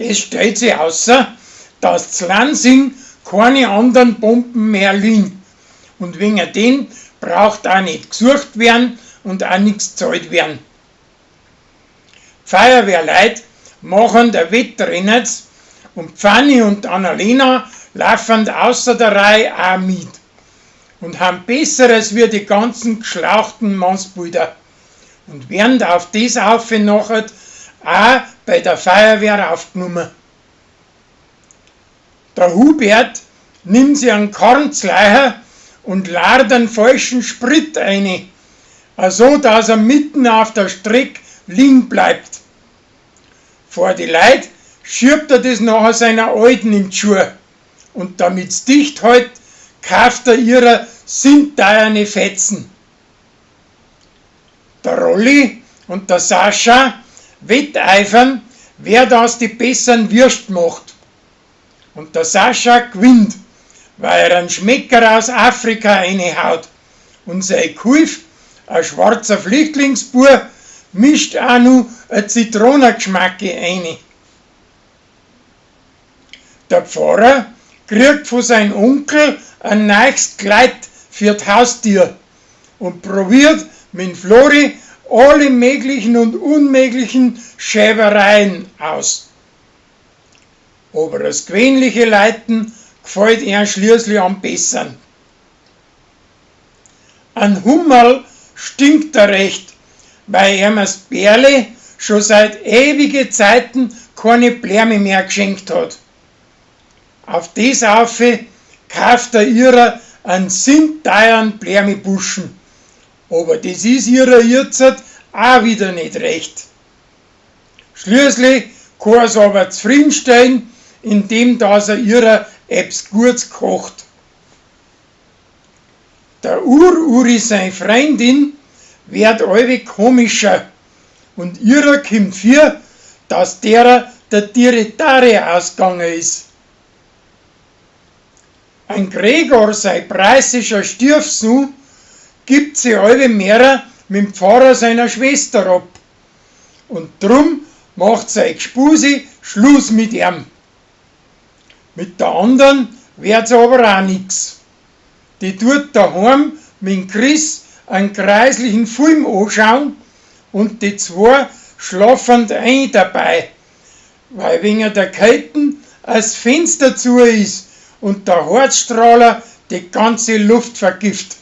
Es stellt sich außer, dass zu Lansing keine anderen Bomben mehr liegen. Und wegen dem braucht auch nicht gesucht werden und auch nichts gezahlt werden. Feuerwehrleute machen der Wettrennen und Fanny und Annalena laufen außer der Reihe auch mit und haben Besseres wie die ganzen geschlauchten Mannsbilder und werden auf das nachher auch bei der Feuerwehr aufgenommen. Der Hubert nimmt sich einen Kornzleicher und ladet einen falschen Sprit ein, so dass er mitten auf der Strecke liegen bleibt. Vor die Leute schiebt er das nachher seiner Alten in die Schuhe und damit's dicht hält, kauft er ihrer sinteuerne Fetzen. Der Rolli und der Sascha wetteifern, wer das die besseren Würst macht. Und der Sascha gewinnt, weil er einen Schmecker aus Afrika reinhaut. Und sein Kulf, ein schwarzer Flüchtlingsbub, mischt auch noch ein Zitronengeschmack rein. Der Pfarrer kriegt von seinem Onkel ein neues Kleid für das Haustier und probiert mit Flori alle möglichen und unmöglichen Schäbereien aus. Aber das gewöhnliche Leiten gefällt ihm schließlich am besten. Ein Hummerl stinkt er recht, weil ihm das Bärle schon seit ewigen Zeiten keine Blärme mehr geschenkt hat. Auf das Aufe kauft er ihrer einen sinteuren Blärmebuschen, aber das ist ihrer jetzt auch wieder nicht recht. Schließlich kann er es aber zufriedenstellen, indem dass er ihrer etwas Gutes kocht. Der Uri, seine Freundin, wird allwegs komischer und ihrer kommt für, dass der Diretare ausgegangen ist. Ein Gregor, sein preußischer Stiefsohn, gibt sie alle mehr mit dem Pfarrer seiner Schwester ab. Und drum macht sein Gspusi Schluss mit ihm. Mit der anderen wird's aber auch nix. Die tut daheim mit dem Chris einen kreislichen Film anschauen und die zwei schlafen ein dabei, weil wegen der Kälte das Fenster zu ist und der Herzstrahler die ganze Luft vergift.